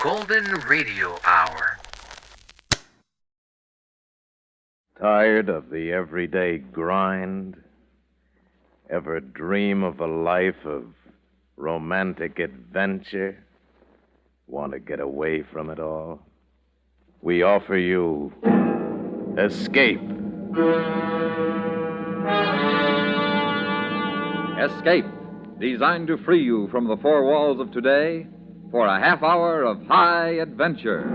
Golden Radio Hour. Tired of the everyday grind? Ever dream of a life of romantic adventure? Want to get away from it all? We offer you Escape. Escape, designed to free you from the four walls of today for a half hour of high adventure.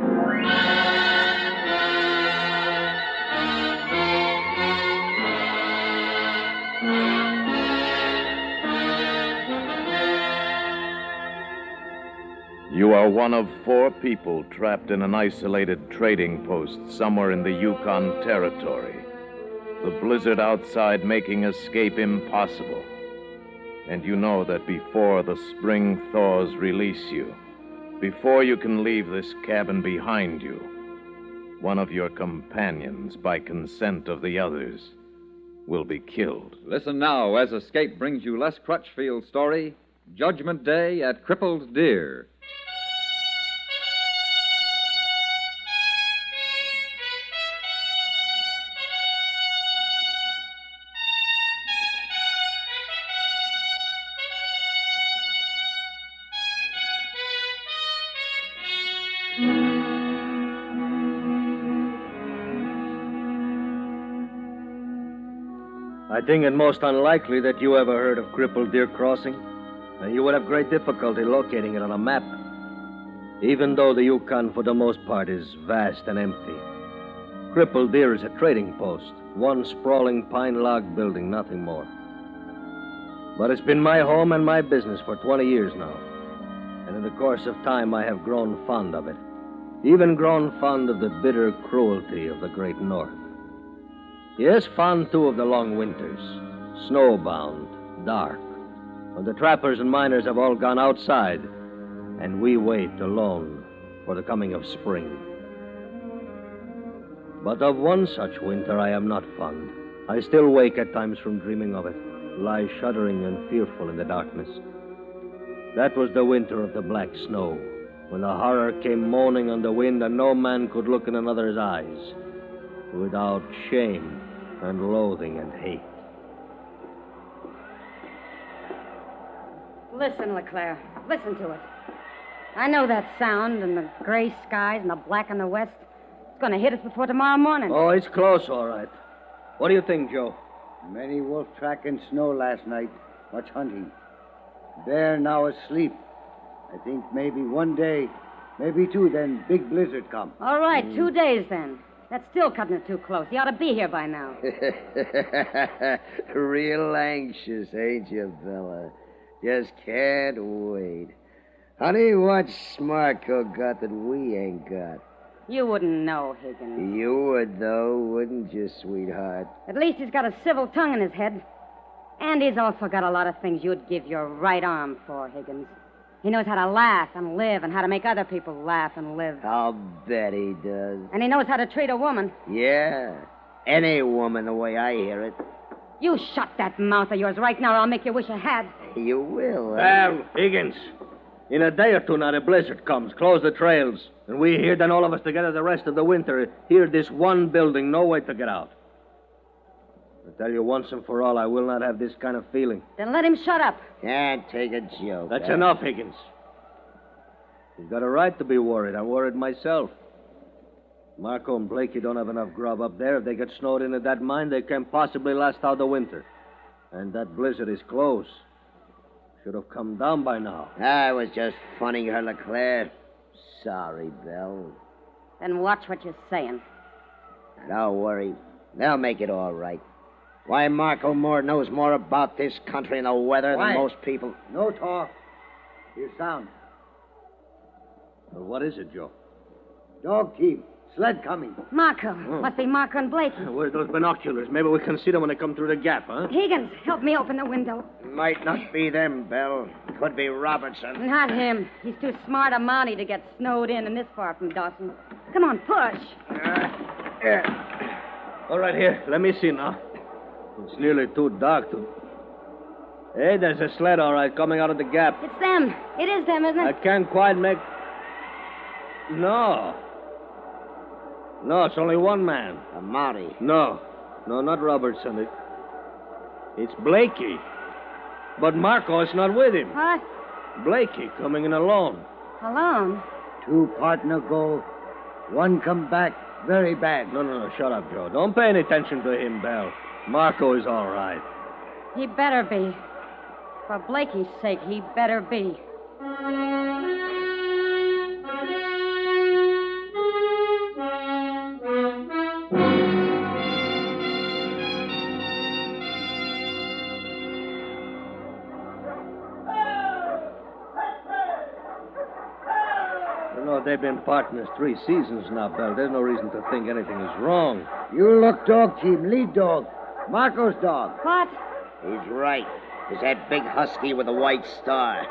You are one of 4 people trapped in an isolated trading post somewhere in the Yukon Territory. The blizzard outside making escape impossible. And you know that before the spring thaws release you, before you can leave this cabin behind you, one of your companions, by consent of the others, will be killed. Listen now as Escape brings you Les Crutchfield's story, Judgment Day at Crippled Deer. I think it most unlikely that you ever heard of Crippled Deer Crossing, and you would have great difficulty locating it on a map, even though the Yukon, for the most part, is vast and empty. Crippled Deer is a trading post, one sprawling pine log building, nothing more. But it's been my home and my business for 20 years now, and in the course of time I have grown fond of it, even grown fond of the bitter cruelty of the Great North. Yes, fond, too, of the long winters, snowbound, dark, when the trappers and miners have all gone outside, and we wait alone for the coming of spring. But of one such winter I am not fond. I still wake at times from dreaming of it, lie shuddering and fearful in the darkness. That was the winter of the black snow, when the horror came moaning on the wind and no man could look in another's eyes without shame and loathing and hate. Listen, LeClaire. Listen to it. I know that sound and the gray skies and the black in the west. It's going to hit us before tomorrow morning. Oh, it's close, all right. What do you think, Joe? Many wolf track in snow last night. Much hunting. Bear now asleep. I think maybe one day, maybe 2, then big blizzard come. All right, 2 days then. That's still cutting it too close. He ought to be here by now. Real anxious, ain't you, Bella? Just can't wait. Honey, what's Marco got that we ain't got? You wouldn't know, Higgins. You would, though, wouldn't you, sweetheart? At least he's got a civil tongue in his head. And he's also got a lot of things you'd give your right arm for, Higgins. He knows how to laugh and live and how to make other people laugh and live. I'll bet he does. And he knows how to treat a woman. Yeah, any woman the way I hear it. You shut that mouth of yours right now or I'll make you wish you had. You will, Well, Higgins, in a day or two now the blizzard comes, close the trails, and we here, then all of us together the rest of the winter, here this one building, no way to get out. I tell you once and for all, I will not have this kind of feeling. Then let him shut up. Can't take a joke. That's enough, Higgins. He's got a right to be worried. I'm worried myself. Marco and Blakey don't have enough grub up there. If they get snowed into that mine, they can't possibly last out the winter. And that blizzard is close. Should have come down by now. I was just funning her, LeClaire. Sorry, Belle. Then watch what you're saying. Don't worry. They'll make it all right. Why, Marco Moore knows more about this country and the weather than most people. No talk. Hear sound. Well, what is it, Joe? Dog team. Sled coming. Marco. Must be Marco and Blakey. Where's those binoculars? Maybe we can see them when they come through the gap, huh? Higgins, help me open the window. Might not be them, Belle. Could be Robertson. Not him. He's too smart a Mountie to get snowed in this far from Dawson. Come on, push. All right, here. Let me see now. It's nearly too dark to... Hey, there's a sled, all right, coming out of the gap. It's them. It is them, isn't it? I can't quite make... No. No, it's only one man. A Maori. No, not Robertson. It's Blakey. But Marco's not with him. What? Blakey coming in alone. Alone? 2 partner go. 1 come back very bad. No, shut up, Joe. Don't pay any attention to him, Bell. Marco is all right. He better be. For Blakey's sake, he better be. They've been partners 3 seasons now, Bell. There's no reason to think anything is wrong. You look dog team, lead dog. Marco's dog. What? He's right. It's that big husky with the white star.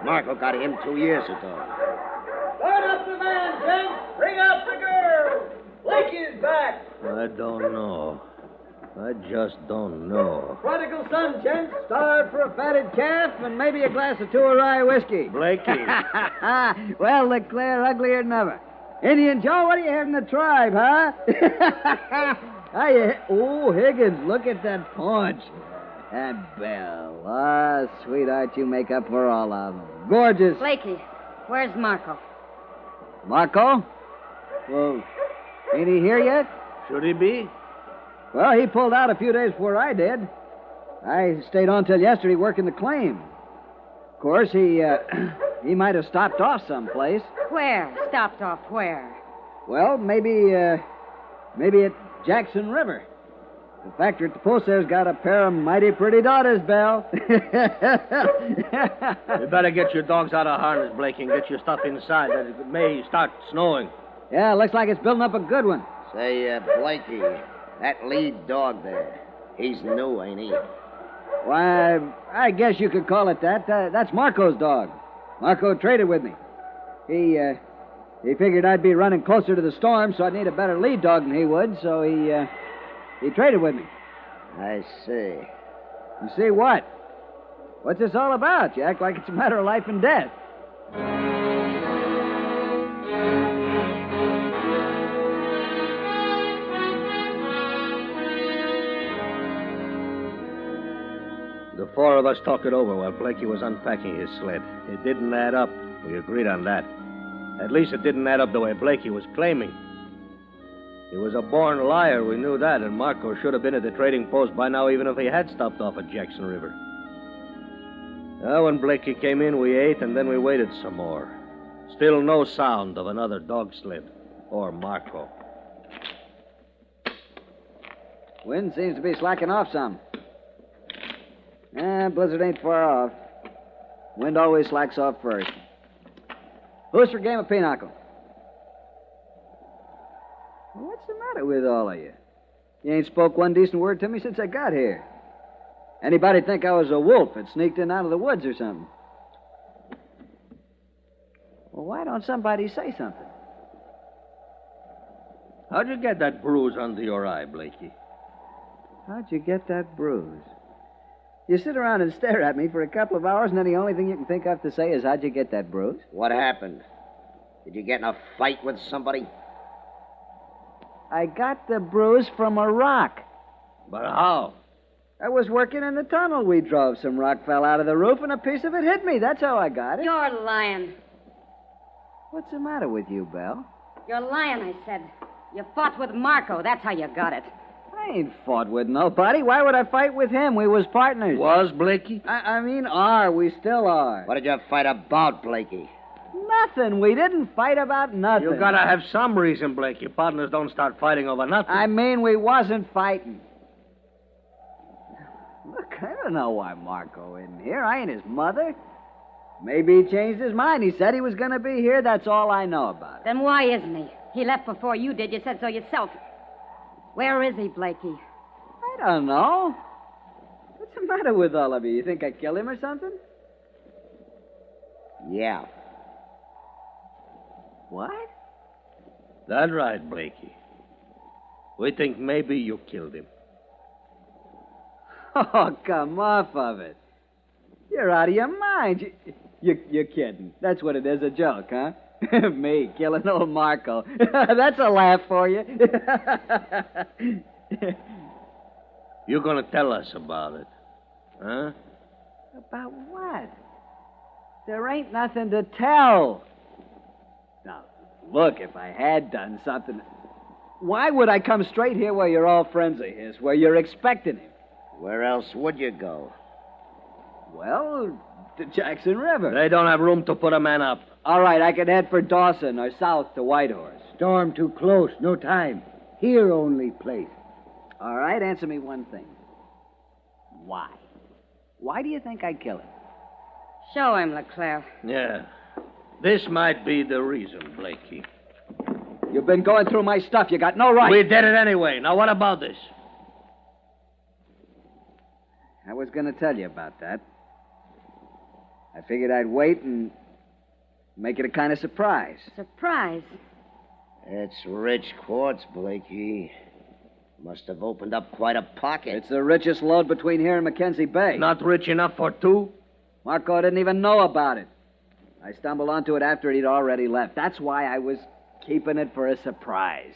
Marco got him 2 years ago. Start up the man, gents. Bring up the girl. Blakey's back. I don't know. I just don't know. Prodigal son, gents. Start for a fatted calf and maybe a glass of 2 rye whiskey. Blakey. Well, Leclerc, uglier than ever. Indian Joe, what do you have in the tribe, huh? Oh, Higgins, look at that paunch. And Belle. Ah, sweetheart, you make up for all of them. Gorgeous. Blakey, where's Marco? Marco? Well, ain't he here yet? Should he be? Well, he pulled out a few days before I did. I stayed on till yesterday working the claim. Of course, he might have stopped off someplace. Where? Stopped off where? Well, maybe at Jackson River. The factor at the post there's got a pair of mighty pretty daughters, Belle. You better get your dogs out of harness, Blakey, and get your stuff inside. It may start snowing. Yeah, looks like it's building up a good one. Say, Blakey, that lead dog there, he's new, ain't he? Why, I guess you could call it that. That's Marco's dog. Marco traded with me. He figured I'd be running closer to the storm, so I'd need a better lead dog than he would, so he traded with me. I see. You see what? What's this all about? You act like it's a matter of life and death. The 4 of us talked it over while Blakey was unpacking his sled. It didn't add up. We agreed on that. At least it didn't add up the way Blakey was claiming. He was a born liar, we knew that, and Marco should have been at the trading post by now, even if he had stopped off at Jackson River. When Blakey came in, we ate, and then we waited some more. Still no sound of another dog sled or Marco. Wind seems to be slacking off some. Blizzard ain't far off. Wind always slacks off first. Who's for a game of pinochle? Well, what's the matter with all of you? You ain't spoke one decent word to me since I got here. Anybody think I was a wolf that sneaked in out of the woods or something? Well, why don't somebody say something? How'd you get that bruise under your eye, Blakey? How'd you get that bruise? You sit around and stare at me for a couple of hours, and then the only thing you can think of to say is, how'd you get that bruise? What happened? Did you get in a fight with somebody? I got the bruise from a rock. But how? I was working in the tunnel. We drove. Some rock fell out of the roof, and a piece of it hit me. That's how I got it. You're lying. What's the matter with you, Belle? You're lying, I said. You fought with Marco. That's how you got it. I ain't fought with nobody. Why would I fight with him? We was partners. Was Blakey? I mean, are. We still are. What did you fight about, Blakey? Nothing. We didn't fight about nothing. You gotta have some reason, Blakey. Partners don't start fighting over nothing. I mean, we wasn't fighting. Look, I don't know why Marco isn't here. I ain't his mother. Maybe he changed his mind. He said he was going to be here. That's all I know about it. Then why isn't he? He left before you did. You said so yourself. Where is he, Blakey? I don't know. What's the matter with all of you? You think I killed him or something? Yeah. What? That's right, Blakey. We think maybe you killed him. Oh, come off of it. You're out of your mind. You're kidding. That's what it is, a joke, huh? Me, killing old Marco. That's a laugh for you. You're going to tell us about it, huh? About what? There ain't nothing to tell. Now, look, if I had done something... Why would I come straight here where you're all friends of his, where you're expecting him? Where else would you go? Well, to Jackson River. They don't have room to put a man up. All right, I could head for Dawson or south to Whitehorse. Storm too close, no time. Here only place. All right, answer me one thing. Why? Why do you think I'd kill him? Show him, LeClaire. Yeah. This might be the reason, Blakey. You've been going through my stuff. You got no right. We did it anyway. Now, what about this? I was going to tell you about that. I figured I'd wait and make it a kind of surprise. Surprise. It's rich quartz, Blakey. Must have opened up quite a pocket. It's the richest lode between here and Mackenzie Bay. Not rich enough for two? Marco didn't even know about it. I stumbled onto it after he'd already left. That's why I was keeping it for a surprise.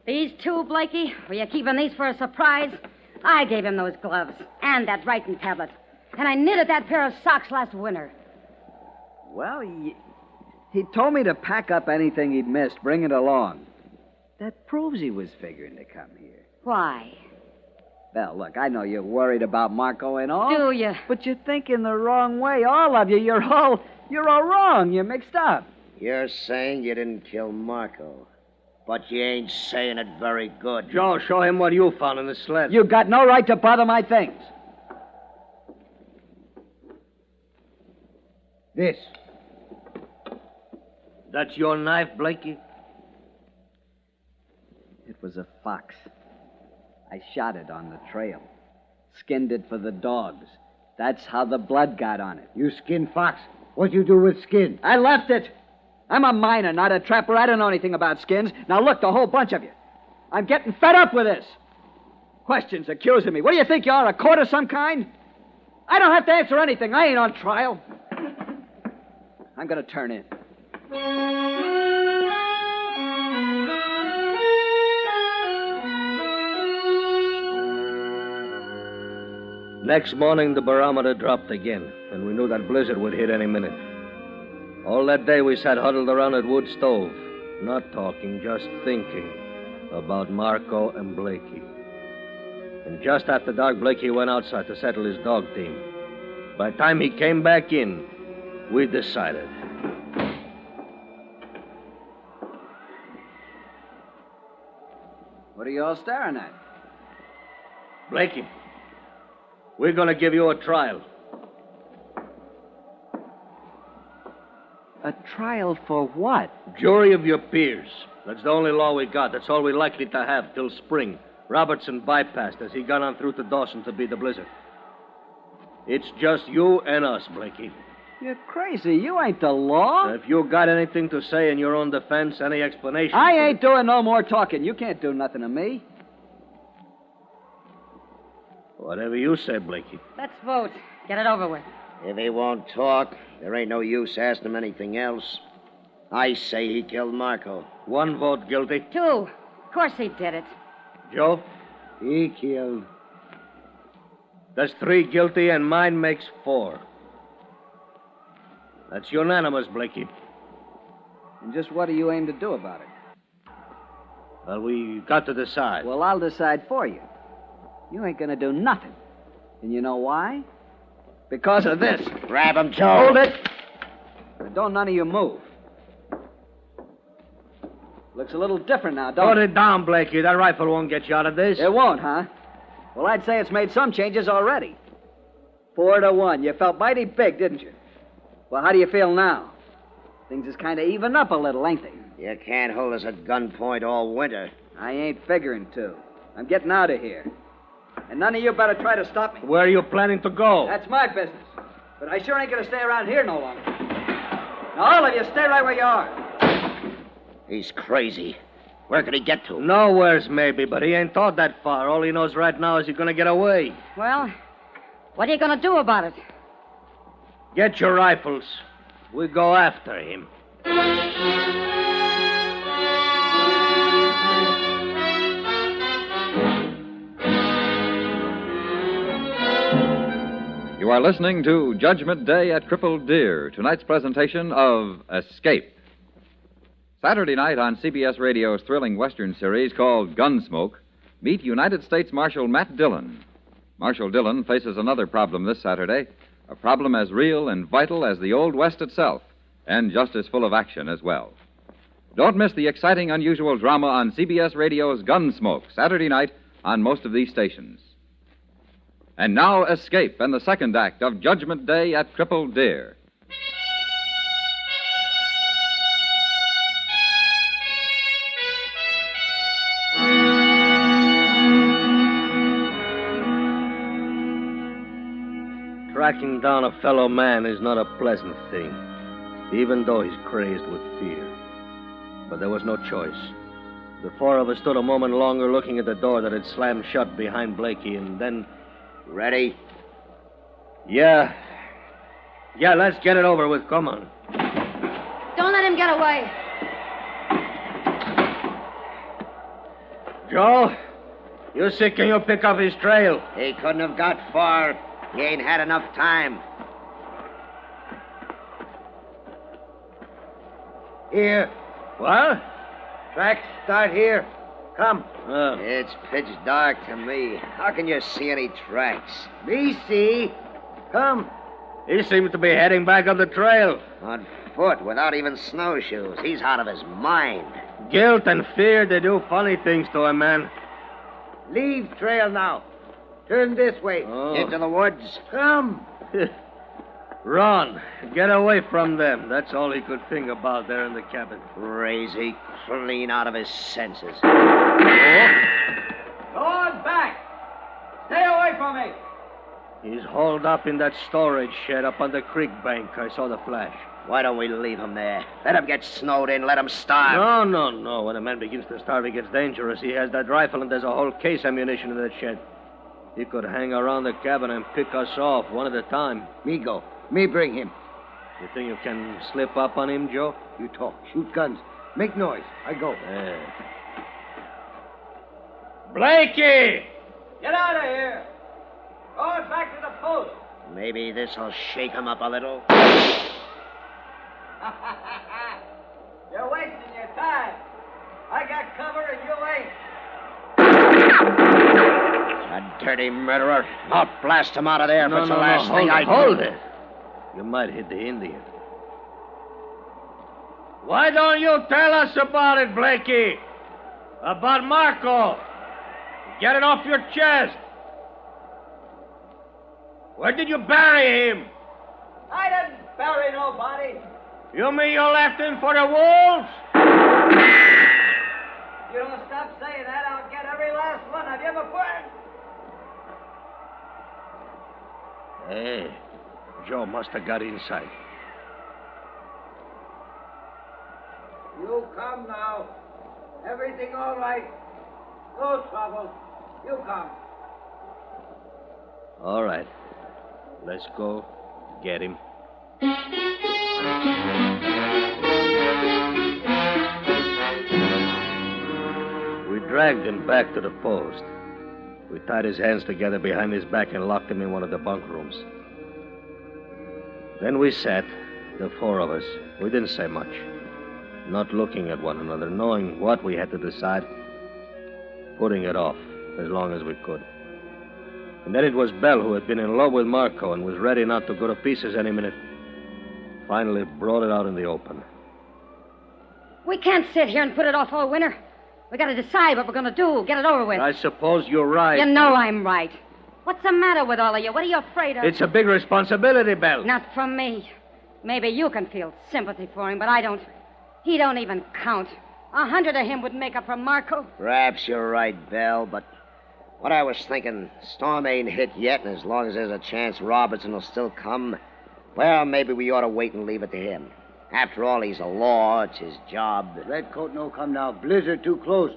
These two, Blakey? Were you keeping these for a surprise? I gave him those gloves and that writing tablet. And I knitted that pair of socks last winter. Well, he told me to pack up anything he'd missed, bring it along. That proves he was figuring to come here. Why? Well, look, I know you're worried about Marco and all. Do you? But you're thinking the wrong way, all of you. You're all wrong. You're mixed up. You're saying you didn't kill Marco, but you ain't saying it very good. Joe, show him what you found in the sled. You've got no right to bother my things. This. That's your knife, Blakey? It was a fox. I shot it on the trail. Skinned it for the dogs. That's how the blood got on it. You skin fox. What you do with skin? I left it. I'm a miner, not a trapper. I don't know anything about skins. Now, look, the whole bunch of you. I'm getting fed up with this. Questions, accusing me. What do you think you are, a court of some kind? I don't have to answer anything. I ain't on trial. I'm going to turn in. Next morning, the barometer dropped again, and we knew that blizzard would hit any minute. All that day, we sat huddled around that wood stove, not talking, just thinking about Marco and Blakey. And just after dark, Blakey went outside to settle his dog team. By the time he came back in, we decided. What are you all staring at? Blakey, we're going to give you a trial. A trial for what? Jury of your peers. That's the only law we got. That's all we're likely to have till spring. Robertson bypassed as he got on through to Dawson to beat the blizzard. It's just you and us, Blakey. You're crazy. You ain't the law. If you got anything to say in your own defense, any explanation... I ain't doing no more talking. You can't do nothing to me. Whatever you say, Blakey. Let's vote. Get it over with. If he won't talk, there ain't no use asking him anything else. I say he killed Marco. One vote guilty. Two. Of course he did it. Joe? He killed. That's 3 guilty, and mine makes 4. That's unanimous, Blakey. And just what do you aim to do about it? Well, we got to decide. Well, I'll decide for you. You ain't gonna do nothing. And you know why? Because of this. Grab him, Joe. Hold it. Now, don't none of you move. Looks a little different now, don't Put it down, Blakey. That rifle won't get you out of this. It won't, huh? Well, I'd say it's made some changes already. 4-1. You felt mighty big, didn't you? Well, how do you feel now? Things is kind of even up a little, ain't they? You can't hold us at gunpoint all winter. I ain't figuring to. I'm getting out of here. And none of you better try to stop me. Where are you planning to go? That's my business. But I sure ain't gonna stay around here no longer. Now, all of you, stay right where you are. He's crazy. Where could he get to? Nowhere's maybe, but he ain't thought that far. All he knows right now is he's gonna get away. Well, what are you going to do about it? Get your rifles. We go after him. You are listening to Judgment Day at Crippled Deer, tonight's presentation of Escape. Saturday night on CBS Radio's thrilling Western series called Gunsmoke, meet United States Marshal Matt Dillon. Marshal Dillon faces another problem this Saturday, a problem as real and vital as the Old West itself, and just as full of action as well. Don't miss the exciting, unusual drama on CBS Radio's Gunsmoke, Saturday night on most of these stations. And now, Escape and the second act of Judgment Day at Crippled Deer. Tracking down a fellow man is not a pleasant thing, even though he's crazed with fear. But there was no choice. The four of us stood a moment longer looking at the door that had slammed shut behind Blakey, and then... Ready? Yeah, let's get it over with. Come on. Don't let him get away. Joe, you see, can you pick up his trail? He couldn't have got far. He ain't had enough time. Here. What? Tracks start here. Come. It's pitch dark to me. How can you see any tracks? Me see. Come. He seems to be heading back up the trail. On foot, without even snowshoes. He's out of his mind. Guilt and fear, they do funny things to a man. Leave trail now. Turn this way. Into the woods. Come. Run. Get away from them. That's all he could think about there in the cabin. Crazy, clean out of his senses. Go on back. Stay away from me. He's holed up in that storage shed up on the creek bank. I saw the flash. Why don't we leave him there? Let him get snowed in. Let him starve. No. When a man begins to starve, he gets dangerous. He has that rifle, and there's a whole case of ammunition in that shed. He could hang around the cabin and pick us off one at a time. Me go. Me bring him. You think you can slip up on him, Joe? You talk. Shoot guns. Make noise. I go. Blakey! Get out of here. Going back to the post. Maybe this'll shake him up a little. You're wasting your time. I got cover and you ain't. A dirty murderer. I'll blast him out of there if it's the last thing I do. Hold it. You might hit the Indian. Why don't you tell us about it, Blakey? About Marco. Get it off your chest. Where did you bury him? I didn't bury nobody. You mean you left him for the wolves? You don't stop saying that, I'll get every last one of you before... Hey, Joe must have got inside. You come now. Everything all right. No trouble. You come. All right. Let's go get him. We dragged him back to the post. We tied his hands together behind his back and locked him in one of the bunk rooms. Then we sat, the four of us. We didn't say much, not looking at one another, knowing what we had to decide, putting it off as long as we could. And then it was Belle, who had been in love with Marco and was ready not to go to pieces any minute, finally brought it out in the open. We can't sit here and put it off all winter. We got to decide what we're going to do. Get it over with. I suppose you're right. You know I'm right. What's the matter with all of you? What are you afraid of? It's a big responsibility, Belle. Not from me. Maybe you can feel sympathy for him, but I don't. He don't even count. 100 of him would make up for Marco. Perhaps you're right, Belle, but what I was thinking, storm ain't hit yet, and as long as there's a chance Robertson will still come, well, maybe we ought to wait and leave it to him. After all, he's a law. It's his job. Redcoat no come now. Blizzard too close.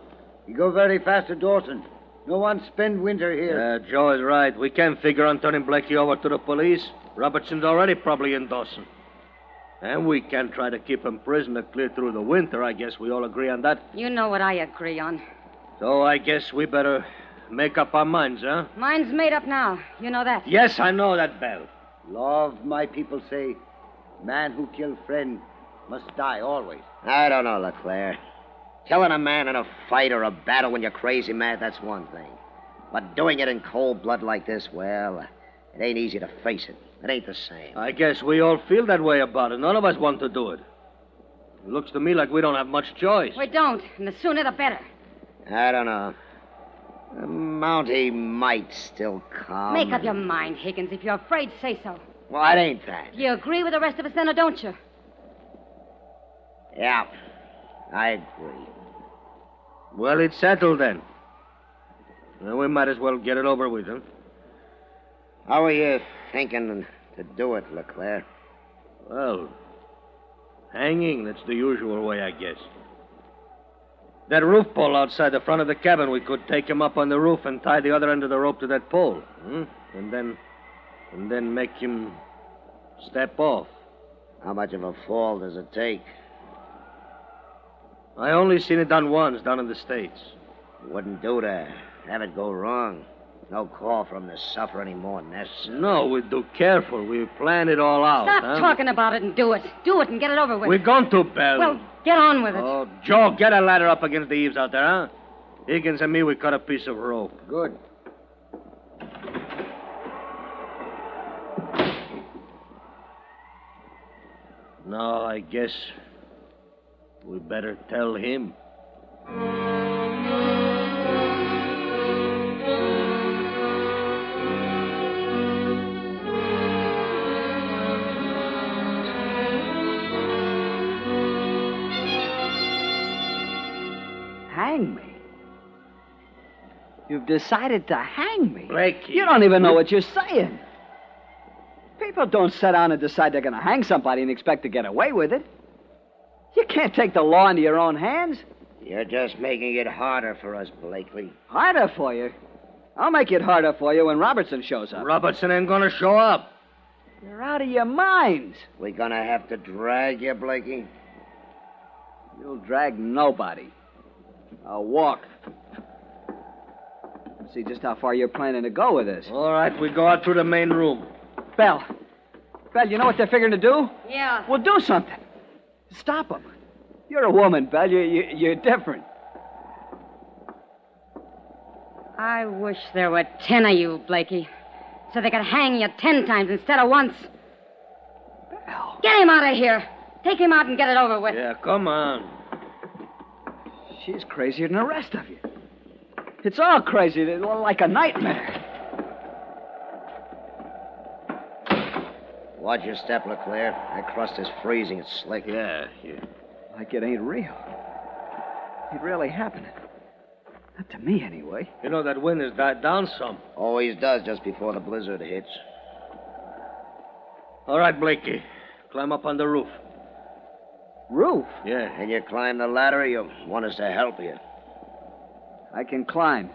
He go very fast to Dawson. No one spend winter here. Joe is right. We can't figure on turning Blakey over to the police. Robertson's already probably in Dawson. And we can't try to keep him prisoner clear through the winter. I guess we all agree on that. You know what I agree on. So I guess we better make up our minds, huh? Mine's made up now. You know that. Yes, I know that, Belle. Law of my people say, man who kill friend must die always. I don't know, LeClaire. Killing a man in a fight or a battle when you're crazy mad, that's one thing. But doing it in cold blood like this, well, it ain't easy to face it. It ain't the same. I guess we all feel that way about it. None of us want to do it. It looks to me like we don't have much choice. We don't, and the sooner the better. I don't know. The Mountie might still come. Make up your mind, Higgins. If you're afraid, say so. Well, it ain't that. You agree with the rest of us then, or don't you? Yeah, I agree. Well, it's settled then. Well, we might as well get it over with, huh? How are you thinking to do it, LeClaire? Well, hanging, that's the usual way, I guess. That roof pole outside the front of the cabin, we could take him up on the roof and tie the other end of the rope to that pole. And then make him step off. How much of a fall does it take? I only seen it done once, down in the States. Wouldn't do to have it go wrong. No call for him to suffer any more than this. No, we'd do careful. We plan it all out. Stop talking about it and do it. Do it and get it over with. We're going to, Belle. Well, get on with it. Oh, Joe, get a ladder up against the eaves out there, huh? Higgins and me, we cut a piece of rope. Good. No, I guess we better tell him. Hang me? You've decided to hang me? Blakey. You don't even know what you're saying. People don't sit down and decide they're going to hang somebody and expect to get away with it. You can't take the law into your own hands. You're just making it harder for us, Blakely. Harder for you? I'll make it harder for you when Robertson shows up. Robertson ain't gonna show up. You're out of your minds. We gonna have to drag you, Blakey? You'll drag nobody. I'll walk. See just how far you're planning to go with this. All right, we go out through the main room. Belle, you know what they're figuring to do? Yeah. Well, do something. Stop them. You're a woman, Belle. You're different. I wish there were 10 of you, Blakey, so they could hang you 10 times instead of once. Belle. Get him out of here. Take him out and get it over with. Yeah, come on. She's crazier than the rest of you. It's all crazy, like a nightmare. Watch your step, LeClaire. That crust is freezing. It's slick. Yeah. Like it ain't real. It really happening. Not to me, anyway. You know, that wind has died down some. Always does just before the blizzard hits. All right, Blakey. Climb up on the roof. Roof? Yeah. And you climb the ladder, or you want us to help you? I can climb.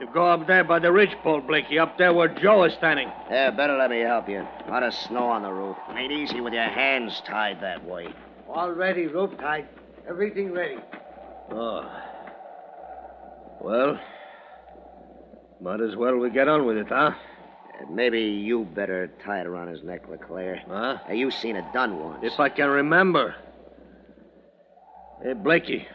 You go up there by the ridgepole, Blakey, up there where Joe is standing. Yeah, better let me help you. A lot of snow on the roof. Ain't easy with your hands tied that way. All ready, rope tied. Everything ready. Oh. Well, might as well we get on with it, huh? Maybe you better tie it around his neck, LeClaire. Huh? You seen it done once. If I can remember. Hey, Blakey,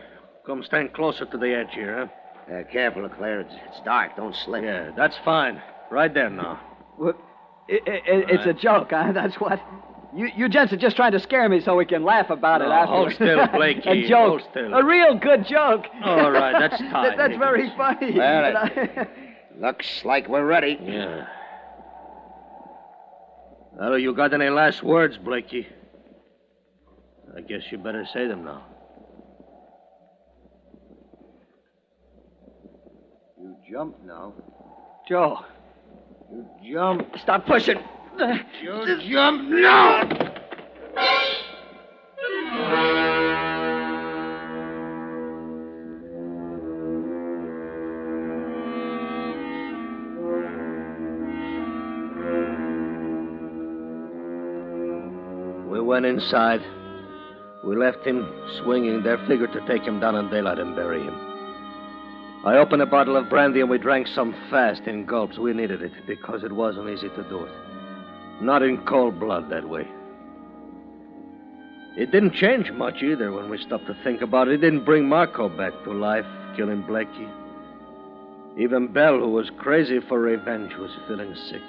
come stand closer to the edge here, huh? Careful, LeClaire. It's dark. Don't slip. Yeah, that's fine. Right there now. Well, it's a joke, huh? That's what. You gents are just trying to scare me so we can laugh about it after. Hold still, Blakey. A joke. Hold still. A real good joke. All right, that's fine. That's very funny. Well, looks like we're ready. Yeah. Well, you got any last words, Blakey? I guess you better say them now. You jump now. Joe. You jump. Stop pushing. You jump now! We went inside. We left him swinging there, figured to take him down in daylight and bury him. I opened a bottle of brandy and we drank some fast in gulps. We needed it because it wasn't easy to do it. Not in cold blood that way. It didn't change much either when we stopped to think about it. It didn't bring Marco back to life, killing Blakey. Even Belle, who was crazy for revenge, was feeling sick.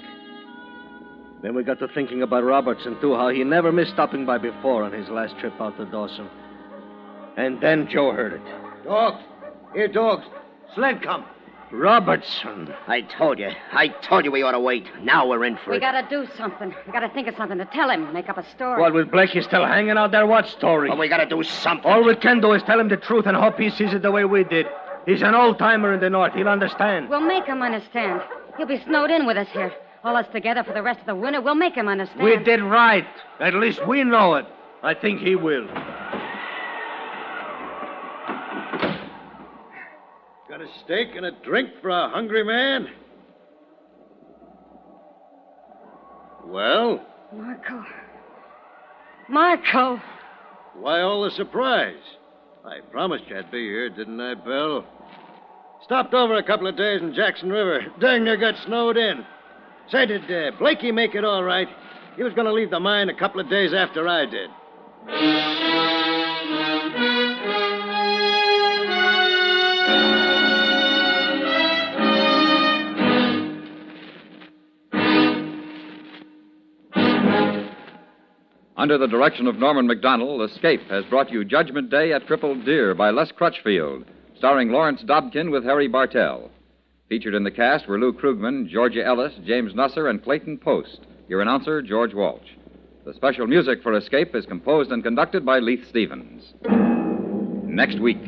Then we got to thinking about Robertson, too, how he never missed stopping by before on his last trip out to Dawson. And then Joe heard it. Dogs! Here, dogs! Sled come! Robertson. I told you we ought to wait. Now we're in for We it. gotta do something. We gotta think of something to tell him, make up a story. What, with Blakey still hanging out there? What story? But we gotta do something. All we can do is tell him the truth and hope he sees it the way we did. He's an old-timer in the North. He'll understand. We'll make him understand. He'll be snowed in with us here. All us together for the rest of the winter. We'll make him understand. We did right. At least we know it. I think he will. Got a steak and a drink for a hungry man? Well, Marco. why all the surprise? I promised you I'd be here, didn't I, Belle? Stopped over a couple of days in Jackson River. Dang near got snowed in. Say, did Blakey make it all right? He was going to leave the mine a couple of days after I did. Under the direction of Norman MacDonald, Escape has brought you Judgment Day at Crippled Deer by Les Crutchfield, starring Lawrence Dobkin with Harry Bartell. Featured in the cast were Lou Krugman, Georgia Ellis, James Nusser, and Clayton Post. Your announcer, George Walsh. The special music for Escape is composed and conducted by Leith Stevens. Next week.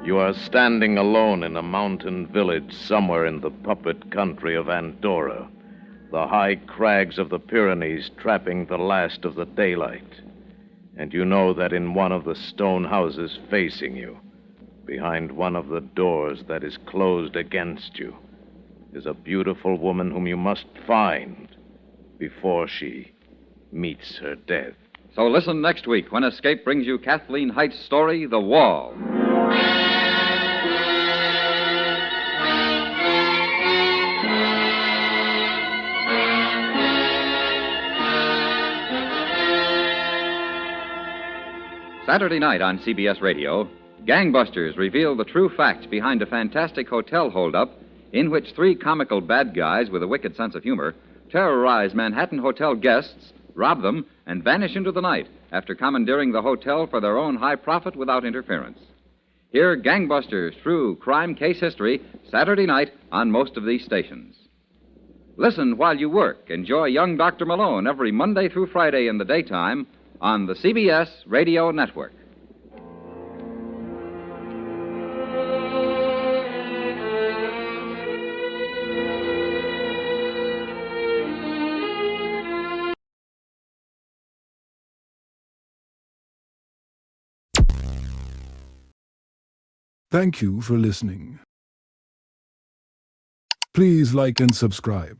You are standing alone in a mountain village somewhere in the puppet country of Andorra, the high crags of the Pyrenees trapping the last of the daylight. And you know that in one of the stone houses facing you, behind one of the doors that is closed against you, is a beautiful woman whom you must find before she meets her death. So listen next week when Escape brings you Kathleen Height's story, The Wall. Saturday night on CBS Radio, gangbusters reveal the true facts behind a fantastic hotel holdup in which three comical bad guys with a wicked sense of humor terrorize Manhattan hotel guests, rob them, and vanish into the night after commandeering the hotel for their own high profit without interference. Hear Gangbusters' true crime case history Saturday night on most of these stations. Listen while you work. Enjoy Young Dr. Malone every Monday through Friday in the daytime on the CBS Radio Network. Thank you for listening. Please like and subscribe.